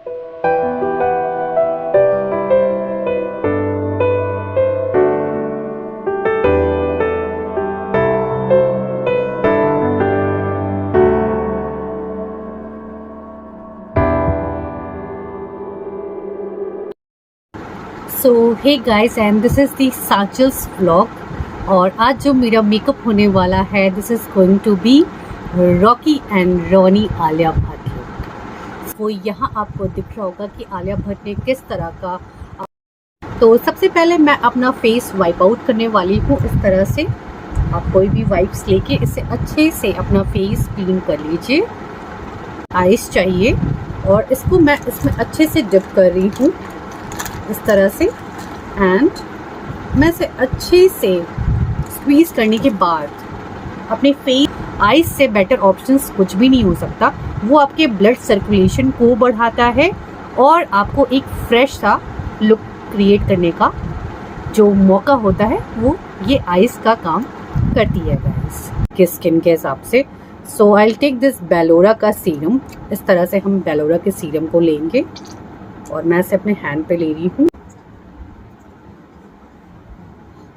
So hey guys, and this is the Sachal's vlog. और आज जो मेरा मेकअप होने वाला है, this is going to be Rocky and Rani Alia Bhatt look. वो यहाँ आपको दिख रहा होगा कि आलिया भट्ट ने किस तरह का। तो सबसे पहले मैं अपना फेस वाइप आउट करने वाली हूँ इस तरह से। आप कोई भी वाइप्स लेके इसे अच्छे से अपना फेस क्लीन कर लीजिए। आइस चाहिए और इसको मैं इसमें अच्छे से डिप कर रही हूँ इस तरह से। एंड मैं इसे अच्छे से स्क्वीज़ करने के बाद अपने फेस, आइज से बेटर ऑप्शंस कुछ भी नहीं हो सकता। वो आपके ब्लड सर्कुलेशन को बढ़ाता है और आपको एक फ्रेश सा लुक क्रिएट करने का जो मौका होता है वो ये आइज का काम करती है गाइस के स्किन के हिसाब से। So I will take this Bellora का सीरम। इस तरह से हम बेलोरा के सीरम को लेंगे और मैं इसे अपने हैंड पे ले रही हूँ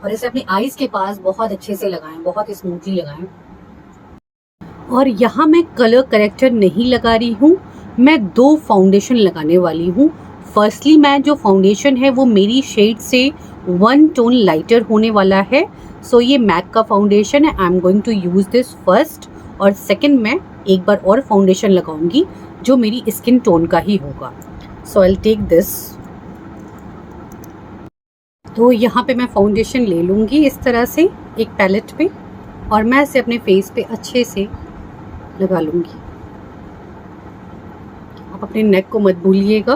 और इसे अपनी आईज के पास बहुत अच्छे से लगाएं, बहुत स्मूथली लगाएं। और यहाँ मैं कलर करेक्टर नहीं लगा रही हूँ, मैं दो फाउंडेशन लगाने वाली हूँ। फर्स्टली मैं जो फाउंडेशन है वो मेरी शेड से 1 टोन लाइटर होने वाला है। सो ये मैक का फाउंडेशन है, I am going to use this first. और सेकेंड मैं एक बार और फाउंडेशन लगाऊंगी जो मेरी स्किन टोन का ही होगा। सो आई विल टेक दिस। तो यहाँ पे मैं फाउंडेशन ले लूँगी इस तरह से एक पैलेट पे और मैं इसे अपने फेस पे अच्छे से लगा लूँगी। आप अपने नेक को मत भूलिएगा।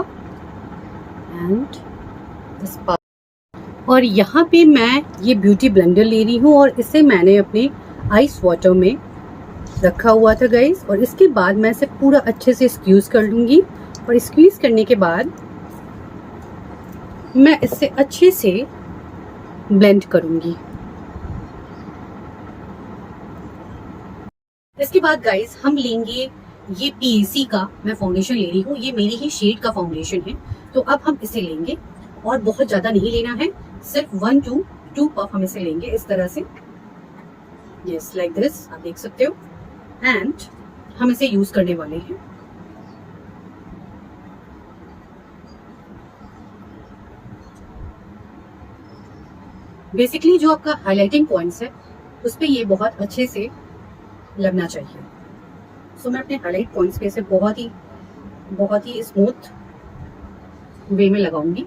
एंड इस पार्ट। और यहाँ पे मैं ये ब्यूटी ब्लेंडर ले रही हूँ और इसे मैंने अपने आइस वाटर में रखा हुआ था गाइस। और इसके बाद मैं इसे पूरा अच्छे से स्क्वीज़ कर लूँगी और स्क्वीज़ करने के बाद मैं इससे अच्छे से ब्लेंड करूँगी। इसके बाद गाइस हम लेंगे ये पीएसी का मैं फाउंडेशन ले रही हूँ, ये मेरी ही शेड का फाउंडेशन है। तो अब हम इसे लेंगे और बहुत ज़्यादा नहीं लेना है, सिर्फ 1 to 2 पफ हम इसे लेंगे इस तरह से। यस, लाइक दिस, आप देख सकते हो। एंड हम इसे यूज करने वाले हैं। बेसिकली जो आपका हाइलाइटिंग पॉइंट्स है उस पर ये बहुत अच्छे से लगना चाहिए। सो मैं अपने हाईलाइट पॉइंट्स पे इसे बहुत ही स्मूथ वे में लगाऊंगी।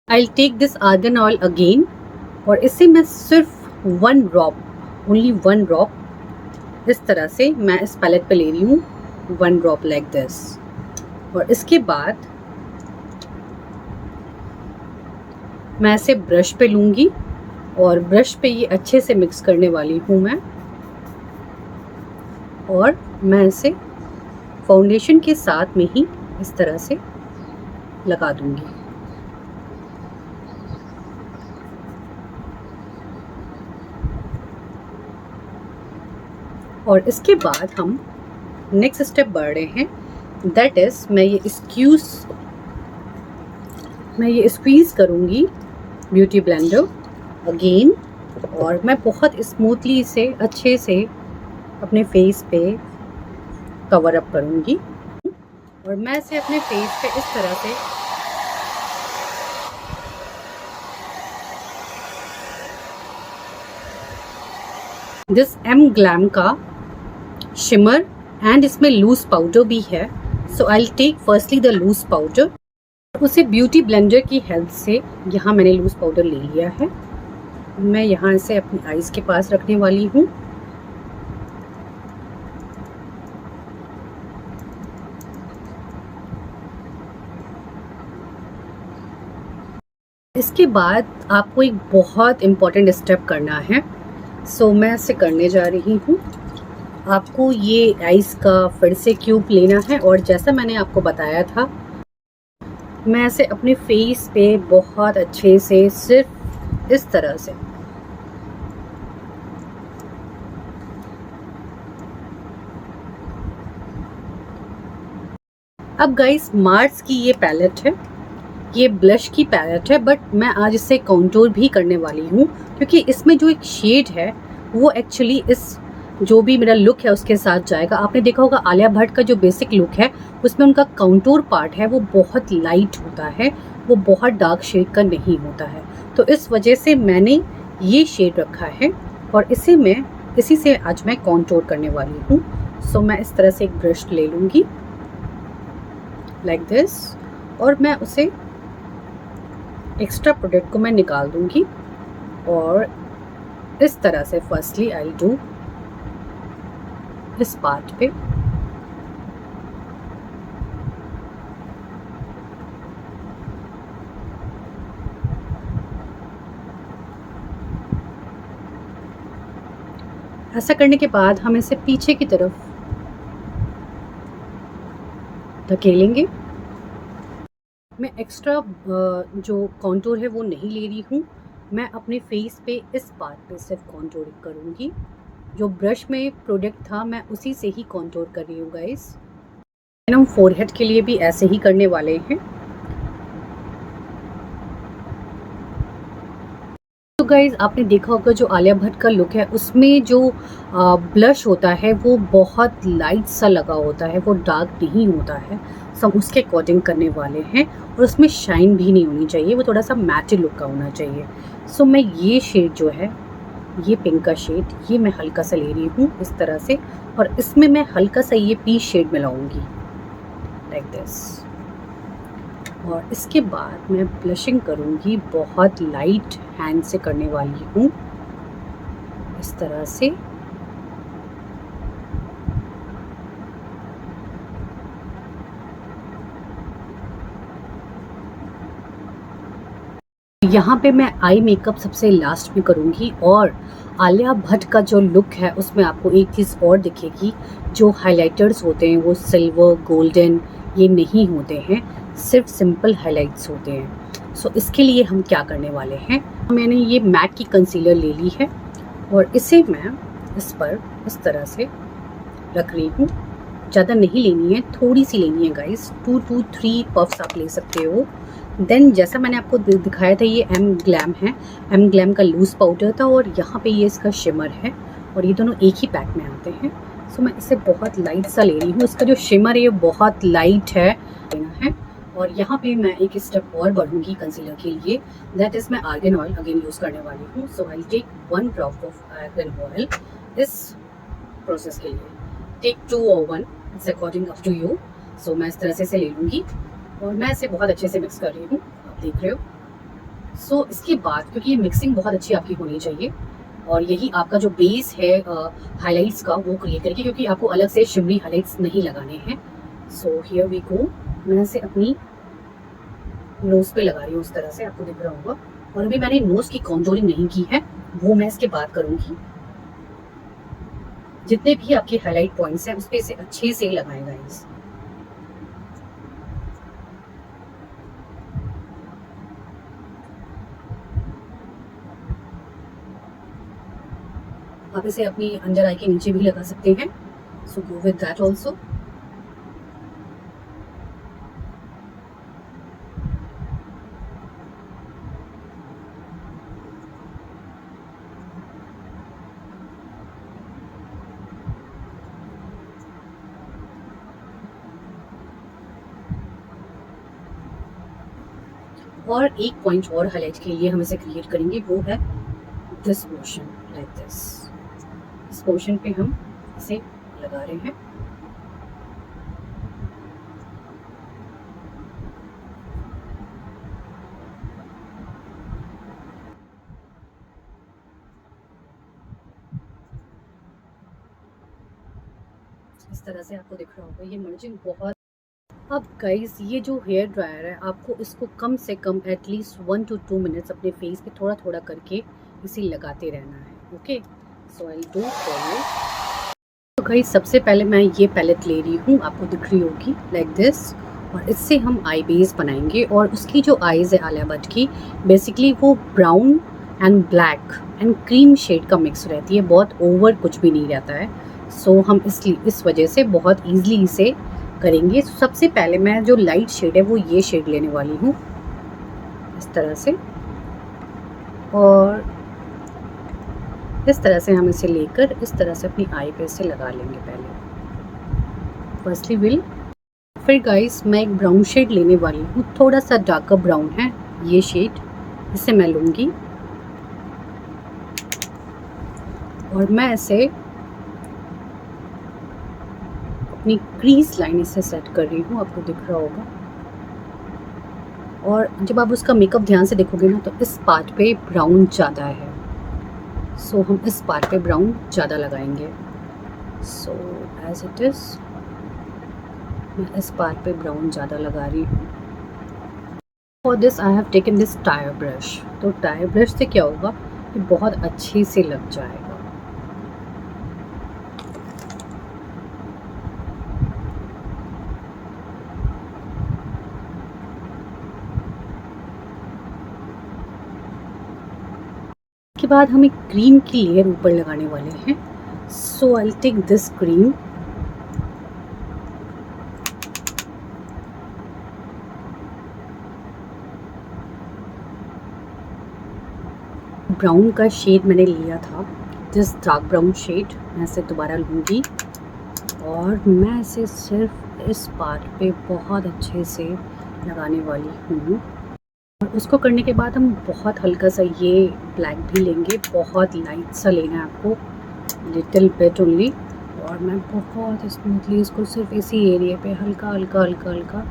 I will take this argan oil again और इससे मैं सिर्फ 1 ड्रॉप, ओनली 1 ड्रॉप इस तरह से मैं इस पैलेट पे ले रही हूँ, 1 ड्रॉप लाइक दिस। और इसके बाद मैं इसे ब्रश पे लूँगी और ब्रश पे ये अच्छे से मिक्स करने वाली हूँ मैं। और मैं इसे फाउंडेशन के साथ में ही इस तरह से लगा दूँगी। और इसके बाद हम नेक्स्ट स्टेप बढ़ रहे हैं, दैट इज़ मैं ये स्क्वीज़ करूँगी ब्यूटी ब्लेंडर अगेन और मैं बहुत स्मूथली इसे अच्छे से अपने फेस पे कवर अप करूँगी। और मैं इसे अपने फेस पे इस तरह से दिस एम ग्लैम का शिमर एंड इसमें लूज पाउडर भी है। So I will take firstly the loose powder. उसे ब्यूटी ब्लेंडर की हेल्प से यहाँ मैंने लूज पाउडर ले लिया है। मैं यहाँ इसे अपनी आईज के पास रखने वाली हूँ। इसके बाद आपको एक बहुत इम्पॉर्टेंट स्टेप करना है। सो मैं इसे करने जा रही हूँ। आपको ये आइस का फिर से क्यूब लेना है और जैसा मैंने आपको बताया था मैं इसे अपने फेस पे बहुत अच्छे से सिर्फ इस तरह से अब गाइस मार्स की ये पैलेट है, ये ब्लश की पैलेट है, बट मैं आज इससे कॉन्टूर भी करने वाली हूँ क्योंकि इसमें जो एक शेड है वो एक्चुअली इस जो भी मेरा लुक है उसके साथ जाएगा। आपने देखा होगा आलिया भट्ट का जो बेसिक लुक है उसमें उनका कॉन्टूर पार्ट है वो बहुत लाइट होता है, वो बहुत डार्क शेड का नहीं होता है। तो इस वजह से मैंने ये शेड रखा है और इसी से आज मैं कॉन्टूर करने वाली हूँ। सो मैं इस तरह से एक ब्रश ले लूँगी लाइक दिस और मैं उसे एक्स्ट्रा प्रोडक्ट को मैं निकाल दूँगी और इस तरह से फर्स्टली आई डू इस पार्ट पे ऐसा करने के बाद हम इसे पीछे की तरफ धकेलेंगे। मैं एक्स्ट्रा जो कॉन्टूर है वो नहीं ले रही हूँ, मैं अपने फेस पे इस पार्ट पे सिर्फ कॉन्टूर करूँगी। जो ब्रश में प्रोडक्ट था मैं उसी से ही कॉन्टूर कर रही हूँ गाइस। हम फोरहेड के लिए भी ऐसे ही करने वाले हैं। तो गाइज आपने देखा होगा जो आलिया भट्ट का लुक है उसमें जो ब्लश होता है वो बहुत लाइट सा लगा होता है, वो डार्क नहीं होता है। सब उसके अकॉर्डिंग करने वाले हैं और उसमें शाइन भी नहीं होनी चाहिए, वो थोड़ा सा मैटी लुक का होना चाहिए। सो मैं ये शेड जो है, ये पिंक का शेड, ये मैं हल्का सा ले रही हूँ इस तरह से और इसमें मैं हल्का सा ये पीच शेड मिलाऊंगी लाइक दिस। और इसके बाद मैं ब्लशिंग करूँगी, बहुत लाइट हैंड से करने वाली हूँ इस तरह से। यहाँ पे मैं आई मेकअप सबसे लास्ट में करूँगी और आलिया भट्ट का जो लुक है उसमें आपको एक चीज़ और दिखेगी, जो हाइलाइटर्स होते हैं वो सिल्वर गोल्डन ये नहीं होते हैं, सिर्फ सिंपल हाइलाइट्स होते हैं। सो इसके लिए हम क्या करने वाले हैं, मैंने ये मैट की कंसीलर ले ली है और इसे मैं इस पर इस तरह से रख रही हूँ। ज़्यादा नहीं लेनी है, थोड़ी सी लेनी है गाइस, 2 to 3 पफ्स आप ले सकते हो। देन जैसा मैंने आपको दिखाया था ये एम ग्लैम है, एम ग्लैम का लूज पाउडर था और यहाँ पे ये इसका शिमर है और ये दोनों एक ही पैक में आते हैं। सो मैं इसे बहुत लाइट सा ले रही हूँ, इसका जो शिमर है ये बहुत लाइट है लेना है। और यहाँ पे मैं एक स्टेप और बढ़ूंगी कंसीलर के लिए, दैट इज मैं आर्गन ऑयल अगेन यूज़ करने वाली हूँ। So I take 1 drop of argan oil इस प्रोसेस के लिए, take 2 or 1, it's according up to you. So मैं इस तरह से इसे ले लूँगी और मैं इसे बहुत अच्छे से मिक्स कर रही हूँ, आप देख रहे हो। सो इसके बाद क्योंकि ये मिक्सिंग बहुत अच्छी आपकी होनी चाहिए और यही आपका जो बेस है हाइलाइट्स का वो क्रिएट करेगी, क्योंकि आपको अलग से शिमरी हाइलाइट्स नहीं लगाने हैं। सो हियर वी गो, मैं इसे अपनी नोज पे लगा रही हूँ इस तरह से, आपको दिख रहा होगा। और अभी मैंने नोज की कॉन्टूरिंग नहीं की है, वो मैं इसके बाद करूँगी। जितने भी आपके हाईलाइट पॉइंट्स हैं उस पर इसे अच्छे से लगाएगा इस। आप इसे अपनी अंडर आई के नीचे भी लगा सकते हैं, सो गो विद दैट ऑल्सो। और एक पॉइंट और हाईलाइट के लिए हम इसे क्रिएट करेंगे, वो है दिस पोर्शन लाइक दिस। इस पोर्शन पे हम इसे लगा रहे हैं। इस तरह से आपको दिख रहा होगा ये मर्जिंग बहुत। अब गाइस ये जो हेयर ड्रायर है आपको इसको कम से कम एटलीस्ट 1 to 2 मिनट्स अपने फेस पे थोड़ा थोड़ा करके इसे लगाते रहना है। Okay, so I do for you. तो गाइस सबसे पहले मैं ये पैलेट ले रही हूँ, आपको दिख रही होगी लाइक दिस, और इससे हम आई बेस बनाएंगे। और उसकी जो आईज है आलिया भट्ट की, बेसिकली वो brown and black and cream shade का मिक्स रहती है, बहुत ओवर कुछ भी नहीं रहता है। सो हम इस वजह से बहुत ईजिली इसे करेंगे। सबसे पहले मैं जो लाइट शेड है वो ये शेड लेने वाली हूँ इस तरह से, और इस तरह से हम इसे लेकर इस तरह से अपनी आई पे इसे लगा लेंगे पहले। फर्स्टली विल फिर गाइस मैं एक ब्राउन शेड लेने वाली हूँ, थोड़ा सा डार्कर ब्राउन है ये शेड, इसे मैं लूँगी और मैं इसे अपनी क्रीज लाइन से सेट कर रही हूँ, आपको दिख रहा होगा। और जब आप उसका मेकअप ध्यान से देखोगे ना तो इस पार्ट पे ब्राउन ज़्यादा है, सो हम इस पार्ट पे ब्राउन ज़्यादा लगाएंगे। सो एज इट इज़ मैं इस पार्ट पे ब्राउन ज़्यादा लगा रही हूँ। For this I have taken this tyre brush. तो टायर ब्रश से क्या होगा कि बहुत अच्छे से लग जाएगा। के बाद हम एक क्रीम की लेयर ऊपर लगाने वाले हैं। So I will take this cream, brown का शेड मैंने लिया था, दिस डार्क ब्राउन शेड मैं इसे दोबारा लूँगी और मैं इसे सिर्फ इस पार्ट पे बहुत अच्छे से लगाने वाली हूँ। और उसको करने के बाद हम बहुत हल्का सा ये ब्लैक भी लेंगे, बहुत लाइट सा लेना है आपको, लिटिल बिट ओनली। और मैं बहुत स्मूथली इसको सिर्फ इसी एरिया पे हल्का हल्का हल्का हल्का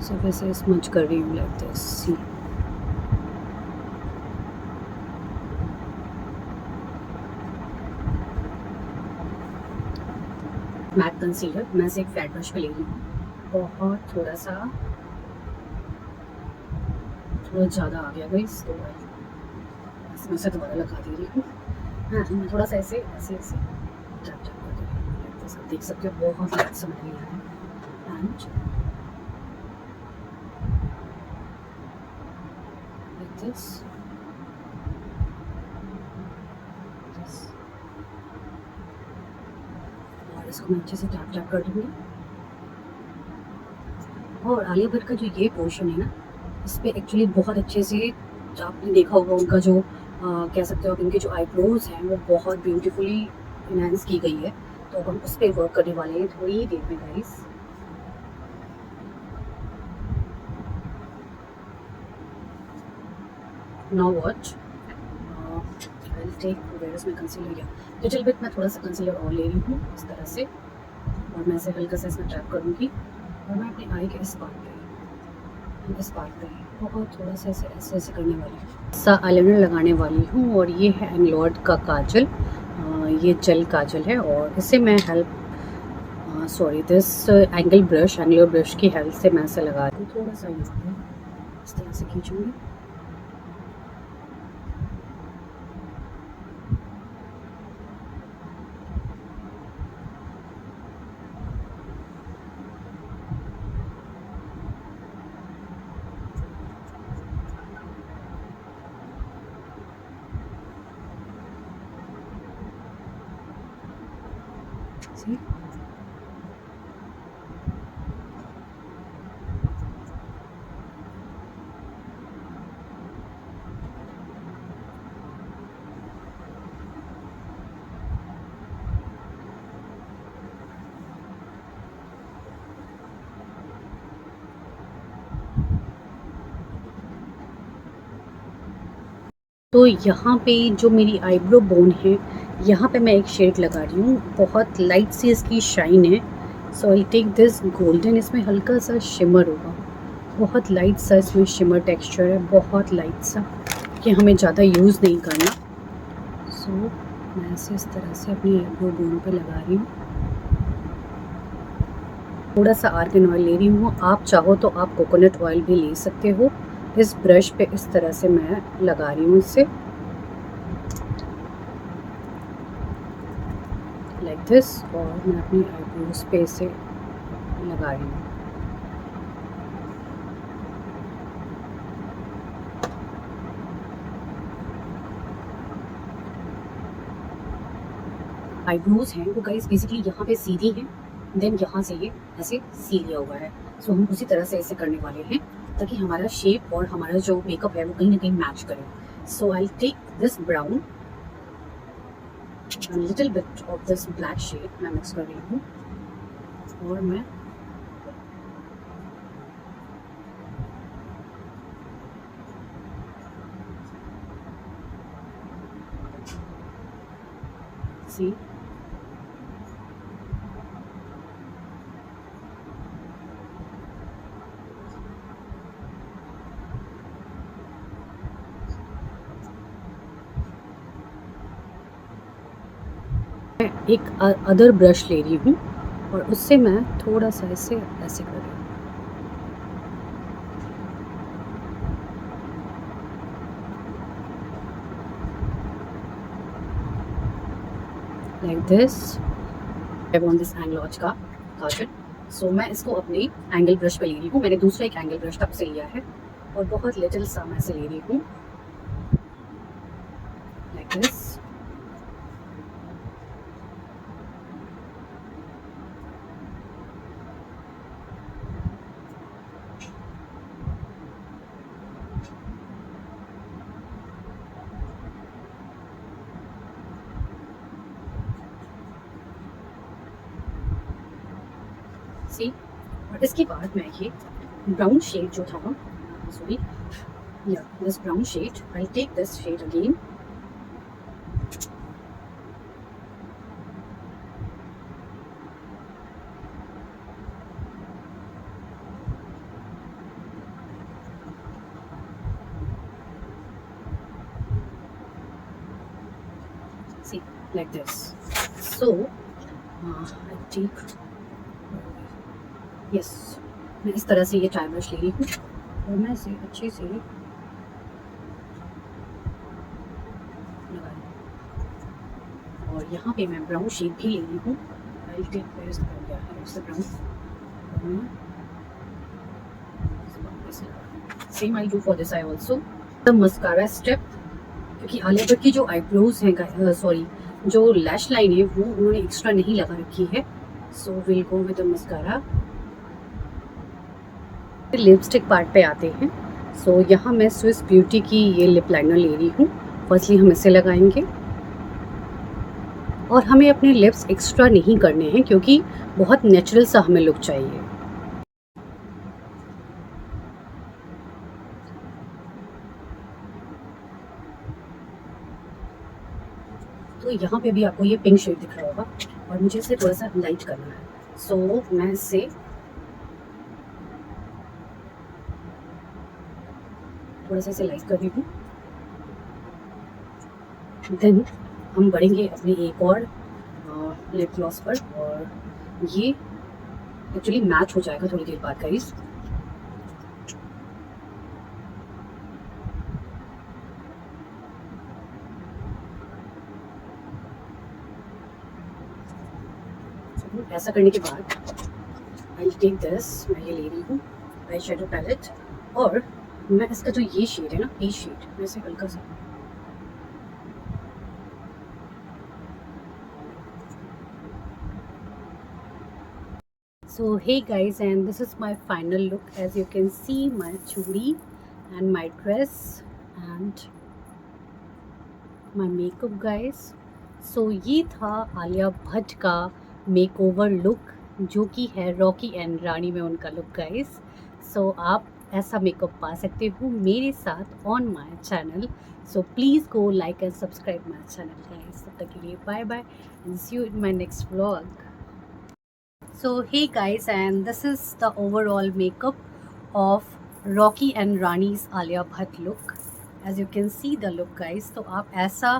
सिर्फ ऐसे स्मच कर रही हूँ, like this. See matte concealer मैं इसे एक फ्लैट ब्रश पे ले रही हूँ, बहुत थोड़ा ज़्यादा आ गया गाइस, तो मैं इसे दोबारा लगा दे रही हूँ। हाँ मैं थोड़ा सा ऐसे ऐसे ऐसे टैप टैप कर दे रही हूँ, तो सब देख सकते हो बहुत लाइट सा मटेरियल है। एंड लाइक दिस और इसको मैं अच्छे से टैप टैप कर दूँगी। और आलिया भट्ट का जो ये पोर्शन है ना, इस पर एक्चुअली बहुत अच्छे से आपने देखा होगा उनका जो कह सकते हो इनके जो आईब्रोज हैं वो बहुत ब्यूटीफुली इनहेंस की गई है। तो अब हम उस पर वर्क करने वाले हैं थोड़ी ही देर में guys. Now watch I will take where is my concealer, या लिटिल बिट मैं थोड़ा सा कंसीलर और ले रही हूँ इस तरह से, और मैं इसे हल्का सा इसमें टैप करूँगी और मैं अपनी आई के इस पार्ट पे बहुत थोड़ा सा ऐसे ऐसे ऐसे करने वाली हूँ, सा आईलाइनर लगाने वाली हूँ। और ये है एंग्लॉर्ड का काजल, ये जेल काजल है और इसे मैं दिस एंगुलर ब्रश की हेल्प से मैं इसे लगा रही हूँ। थोड़ा सा यहाँ पे इस तरह से खींचूँगी। See? तो यहाँ पे जो मेरी आईब्रो बोन है यहाँ पे मैं एक शेड लगा रही हूँ, बहुत लाइट सी इसकी शाइन है। So I take this golden, इसमें हल्का सा शिमर होगा, बहुत लाइट सा इसमें शिमर टेक्सचर है, बहुत लाइट सा, कि हमें ज़्यादा यूज़ नहीं करना। सो मैं इसे इस तरह से अपनी आईब्रो बोन पे लगा रही हूँ। थोड़ा सा आर्गन ऑयल ले रही हूँ, आप चाहो तो आप कोकोनट ऑयल भी ले सकते हो। इस ब्रश पे इस तरह से मैं लगा रही हूँ इसे, लाइक दिस, और मैं अपनी आईब्रोज पे इसे लगा रही हूँ। आईब्रोज हैं वो गाइस बेसिकली यहाँ पे सीधी हैं देन यहाँ से ये ऐसे सी लिया हुआ है। सो हम उसी तरह से ऐसे करने वाले हैं ताकि हमारा शेप और हमारा जो मेकअप है वो कहीं ना कहीं मैच करे। So I take this brown little bit of this black shade मैं मिक्स कर रही हूँ और मैं सी एक अदर ब्रश ले रही हूँ और उससे मैं थोड़ा सा ऐसे ऐसे कर रही हूँ। Like this I want this एंगलॉज का काजल। सो मैं इसको अपनी एंगल ब्रश पे ले रही हूँ। मैंने दूसरा एक एंगल ब्रश तब से लिया है और बहुत लिटिल सा मैं से ले रही हूँ लाइक दिस। सी और इसके बाद मैं ये ब्राउन शेड जो था सॉरी या this brown shade I take this shade again see like this. So I take yes मैं इस तरह से ये चाय ब्रश ले रही हूँ और मैं इसे अच्छे से लगा रही हूँ और यहाँ पे मैं ब्राउन शेड भी ले रही हूँ। आई टेक वेयर कर गया है उससे brown same I do for this I also the mascara step क्योंकि आलिया भट्ट की जो आईब्रोज हैं सॉरी जो लैश लाइन है वो उन्होंने एक्स्ट्रा नहीं लगा रखी है। So will go with the mascara. Lipstick part पे आते हैं। सो यहाँ मैं स्विस ब्यूटी की ये लिप लाइनर ले रही हूँ। फर्स्टली हम इसे लगाएंगे और हमें अपने लिप्स एक्स्ट्रा नहीं करने हैं क्योंकि बहुत नेचुरल सा हमें लुक चाहिए। तो यहाँ पे भी आपको ये पिंक शेड दिख रहा होगा और मुझे इसे थोड़ा सा लाइट करना है। सो मैं इसे थोड़ा सा इसे लाइट कर रही हूँ। देन हम बढ़ेंगे अपनी एक और लिप ग्लॉस पर और ये एक्चुअली मैच हो जाएगा थोड़ी देर बाद गाइस। ऐसा करने के बाद आई टेक दिस मैं ये ले रही हूँ आई शेडो पैलेट और मैं इसका जो ये शेड है ना पीच शेड मैं इसे हल्का सा So hey guys, and this is my final look. As you can see, my chudi and my dress and my makeup guys. So ये था आलिया भट्ट का मेकओवर लुक जो कि है रॉकी एंड रानी में उनका लुक गाइस। सो आप ऐसा मेकअप पा सकते हो मेरे साथ on my channel. So please go like and subscribe my channel guys. तब तक के लिए bye bye and see you in my next vlog. So hey guys, and this is the overall makeup of Rocky and Rani's Alia Bhatt look. As you can see the look guys, तो आप ऐसा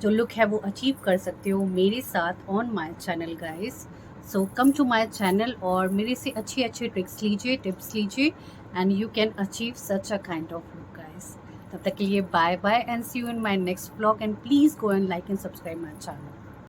जो look है वो achieve कर सकते हो मेरे साथ on my channel guys. So come to my channel और मेरे से अच्छे अच्छे ट्रिक्स लीजिए, टिप्स लीजिए and you can achieve such a kind of look guys. तब तक के लिए bye bye and see you in my next vlog and please go and like and subscribe my channel.